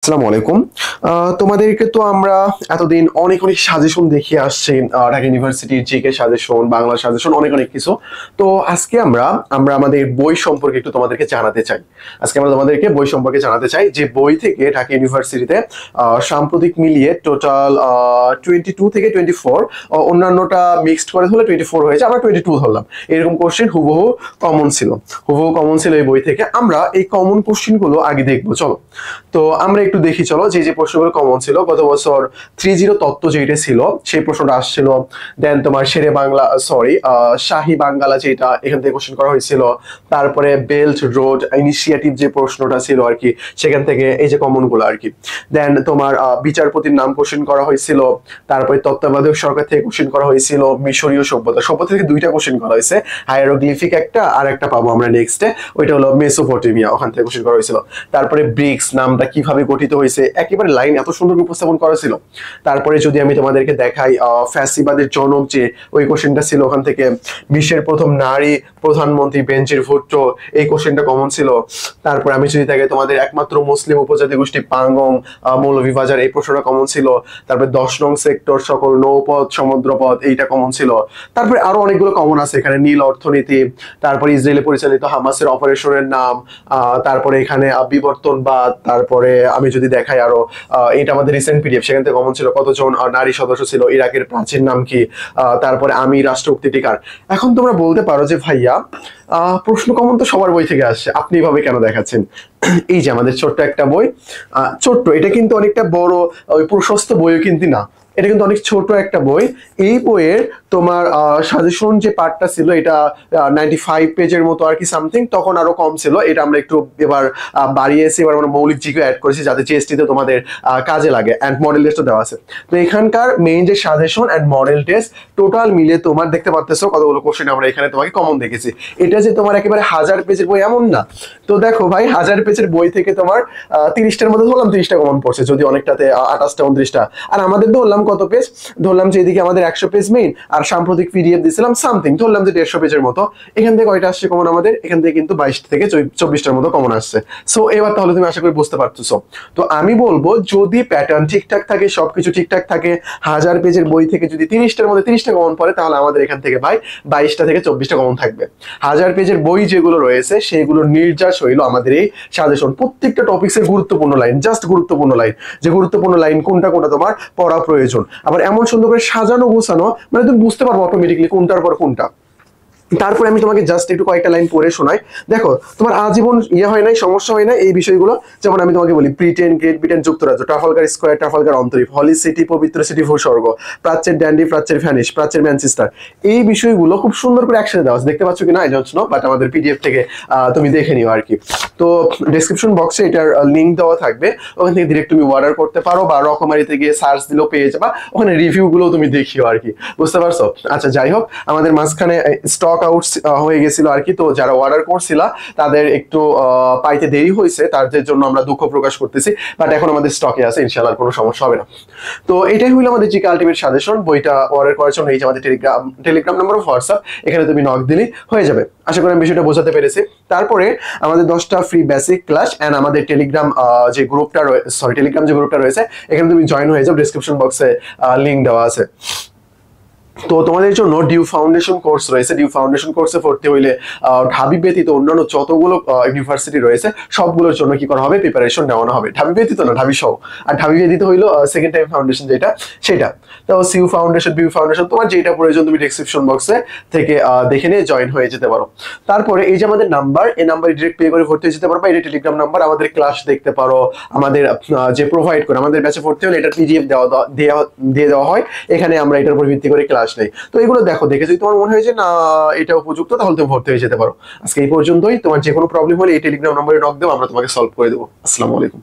আসসালামু আলাইকুম। তোমাদেরকে তো আমরা এতদিন অনেক অনেক সাজেশন দেখিয়ে আসছি, ঢাকা ইউনিভার্সিটির জিকে সাজেশন, বাংলা সাজেশন, অনেক অনেক কিছু। তো আজকে আমরা আমরা আমাদের বই সম্পর্কে একটু তোমাদেরকে জানাতে চাই। আজকে আমরা তোমাদেরকে বই সম্পর্কে জানাতে চাই যে বই থেকে ঢাকা ইউনিভার্সিটিতে সাম্প্রতিক মিলিয়ে টোটাল 22 থেকে 24, অন্যান্যটা মিক্সড করে হলে 24 হয়েছে, আমরা 22 ধরলাম। এরকম কোশ্চেন হুবহু কমন ছিল, এই বই থেকে। আমরা এই কমন কোশ্চেন গুলো আগে দেখবো, চলো। তো আমরা একটু দেখি, চলো, যে যে প্রশ্নগুলো কমন ছিল গত বছর 30 তত্ত্ব যেটা ছিল সেই প্রশ্নটা আসছিল। দেন তোমার শেরে বাংলা, সরি, শাহী বাঙ্গালা যেটা, এখান থেকে কোশ্চেন করা হয়েছিল। তারপরে বেল্ট রোড ইনিশিয়েটিভ যে প্রশ্নটা ছিল আর কি, সেখান থেকে এই যে কমন গুলো আর কি। দেন তোমার বিচারপতির নাম কোশ্চেন করা হয়েছিল। তারপরে তত্ত্বাবধায়ক সরকার থেকে কোশ্চেন করা হয়েছিল। মিশরীয় সভ্যতা থেকে দুইটা কোশ্চেন করা হয়েছে, হায়ারোগ্লিফিক একটা, আর একটা পাবো আমরা নেক্সটে, ওইটা হলো মেসোপটেমিয়া, ওখান থেকে কোশ্চেন করা হয়েছিল। তারপরে ব্রিক্স নামটা কিভাবে গঠিত হয়েছে, একেবারে লাইন এত সুন্দর উপস্থাপন করা ছিল। তারপরে যদি আমি তোমাদেরকে দেখাই ফ্যাসিবাদের জনক যে, ওই কোশ্চেনটা ছিল ওখান থেকে। বিশ্বের প্রথম নারী প্রধানমন্ত্রী বেনজির ভুট্টো, এই কোশ্চেনটা কমন ছিল। তারপরে আমি যদি দেখাই তোমাদের একমাত্র মুসলিম উপজাতি গোষ্ঠী পাঙ্গং, মৌলভীবাজার, এই প্রশ্নটা কমন ছিল। তারপরে 10 নং সেক্টর সকল নৌপথ সমুদ্রপথ, এইটা কমন ছিল। তারপরে আরো অনেকগুলো কমন আছে এখানে, নীল অর্থনীতি, তারপরে ইসরায়েলে পরিচালিত হামাসের অপারেশনের নাম, তারপরে এখানে বিবর্তন বা, তারপরে আমি যদি দেখাই আরো, এটা আমাদের রিসেন্ট পিডিএফ, সেখান থেকে কমন ছিল কতজন নারী সদস্য ছিল, ইরাকের প্রাচীন নাম কি, তারপরে আমি রাষ্ট্রপতি টিকার। এখন তোমরা বলতে পারো যে ভাইয়া প্রশ্ন কমন তো সবার বই থেকে আসছে, আপনি এভাবে কেন দেখাচ্ছেন? এই যে আমাদের ছোট্ট একটা বই, ছোট্ট, এটা কিন্তু অনেকটা বড় ওই প্রশস্ত বইও কিন্তু না, এটা কিন্তু অনেক ছোট একটা বই। এই বইয়ের তোমার সাজেশন যে পার্টটা ছিল এটা 95 পেজের মতো আর কি সামথিং, তখন আরো কম ছিল, এটা আমরা একটু এবার বাড়িয়েছি, এবার আমরা মৌলিক জিকে অ্যাড করেছি যাতে জিএসটিতে তোমাদের কাজে লাগে, অ্যান্ড মডেল টেস্টও দেওয়া আছে। তো এখানকার মেইন যে suggestion and model test total মিলে তোমার দেখতে পারতেছো কতগুলো কোশ্চেন আমরা এখানে তোমাকে কমন দেখেছি। এটা যে তোমার একেবারে 1000 পেজের বই এমন না। তো দেখো ভাই, 1000 পেজের বই থেকে তোমার 30টার মধ্যে ধরলাম 30টা কমন পড়ছে, যদি অনেকটাতে 28টা 29টা। আর আমাদের ধরলাম কত পেজ, ধরলাম যে এদিকে আমাদের 100 পেজ মেইন, আর সাম্প্রতিক পিডিএফ দিয়েছিলাম সামথিং, ধরলাম যে 150 পেজের মতো। এখান থেকে কয়টা আসছে কমন আমাদের? এখান থেকে কিন্তু 22 থেকে 24টার মতো কমন আসছে। সো এবার তাহলে তুমি আশা করি বুঝতে পারতেছো। তো আমি বলবো, যদি প্যাটার্ন ঠিকঠাক থাকে, সবকিছু ঠিকঠাক থাকে, 1000 পেজের বই থেকে যদি 30টার মধ্যে 30টা কমন পড়ে, তাহলে আমাদের এখান থেকে ভাই 22টা থেকে 24টা কমন থাকবে। 1000 পেজের বই যেগুলো রয়েছে সেগুলো নির্যাস হইলো আমাদের এই সাজেশন, প্রত্যেকটা টপিক্সের গুরুত্বপূর্ণ লাইন, জাস্ট গুরুত্বপূর্ণ লাইন, যে গুরুত্বপূর্ণ লাইন কোনটা কোনটা তোমার পড়া প্রয়োজন। আবার এমন সুন্দর করে সাজানো গোছানো, মানে তুমি বুঝতে পারবো অটোমেটিকলি কোনটার পর কোনটা। তারপরে আমি তোমাকে জাস্ট একটু কয়েকটা লাইন পড়ে শোনাই। দেখো, তোমার আজীবন হয় নাই, সমস্যা হয় না এই বিষয়গুলো। যেমন আমি তোমাকে বলি, ব্রিটেন, গ্রেট ব্রিটেন, যুক্তরাজ্য, ট্রাফালগার স্কোয়ার, ট্রাফালগার অন্তরীপ, হলি সিটি, পবিত্র সিটি, ভূস্বর্গ, প্রাচ্যের ড্যান্ডি, প্রাচ্যের ভ্যানিশ, প্রাচ্যের ম্যানচেস্টার, এই বিষয়গুলো খুব সুন্দর করে একসাথে দেওয়া আছে। দেখতে পাচ্ছ কিনা আই ডোন্ট নো, বাট আমাদের পিডিএফ থেকে তুমি দেখে নিও আর কি। তো ডেসক্রিপশন বক্সে এটার লিঙ্ক দেওয়া থাকবে, ওখান থেকে ডিরেক্ট তুমি অর্ডার করতে পারো, বা রকমারিতে গিয়ে সার্চ দিলেও পেয়ে যাবা, ওখানে রিভিউ গুলো তুমি দেখিও আর কি। বুঝতে পারছো? আচ্ছা, যাই হোক, আমাদের মাঝখানে স্টক আউট হয়ে গেছিল আর কি। তো যারা অর্ডার করছিল তাদের একটু পাইতে দেরি হয়েছে, তাদের জন্য আমরা দুঃখ প্রকাশ করতেছি, বাট এখন আমাদের স্টকে আছে, ইনশাআল্লাহ কোনো সমস্যা হবে না। তো এটাই হলো আমাদের জিকে আলটিমেট সাজেশন। বইটা অর্ডার করার জন্য এই যে আমাদের টেলিগ্রাম নাম্বার অফ হোয়াটসঅ্যাপ, এখানে তুমি নক দিলেই হয়ে যাবে। আশা করি আমি বিষয়টা বোঝাতে পেরেছি। তারপরে আমাদের 10টা ফ্রি বেসিক ক্লাস এন্ড আমাদের টেলিগ্রাম যে গ্রুপটা টেলিগ্রাম যে গ্রুপটা রয়েছে, এখানে তুমি জয়েন হয়ে যাও, ডেসক্রিপশন বক্সে লিংক দেওয়া আছে। তো তোমাদের জন্য ডিউ ফাউন্ডেশন কোর্স রয়েছে। ডিউ ফাউন্ডেশন কোর্সে ভর্তি হইলে ঢাবি ব্যতীত অন্যান্য যতগুলো ইউনিভার্সিটি রয়েছে সবগুলোর জন্য কি করা হবে? প্রিপারেশন নেওয়ানো হবে। ঢাবি ব্যতীত না, ঢাবি সহ। আর ঢাবি ব্যতীত হইলো সেকেন্ড টাইম ফাউন্ডেশন যেটা, সেটা। তো সিউ ফাউন্ডেশন, বিউ ফাউন্ডেশন, তোমার যেটা প্রয়োজন তুমি ডেসক্রিপশন বক্সে থেকে দেখে নিয়ে জয়েন হয়ে যেতে পারো। তারপরে এই যে আমাদের নাম্বার, এই নাম্বারে ডিরেক্ট পে করে ভর্তি হয়ে যেতে পারো, বা এটা টেলিগ্রাম নাম্বার, আমাদের ক্লাস দেখতে পারো। আমাদের যে প্রোভাইড করে, আমাদের ব্যাচে ভর্তি হলে এটা পিডিএফ দিয়ে দেওয়া হয়, এখানে আমরা এটার উপর ভিত্তি করে ক্লাস নেই। তো এগুলো দেখে যদি তোমার মনে হয় যে না এটা উপযুক্ত, তাহলে তুমি ভর্তি হয়ে যেতে পারো। আজকে এই পর্যন্তই। তোমার যে কোনো প্রবলেম হলে এই টেলিগ্রাম নম্বরে নক দাও, আমরা তোমাকে সলভ করে দেবো। আসসালামু আলাইকুম।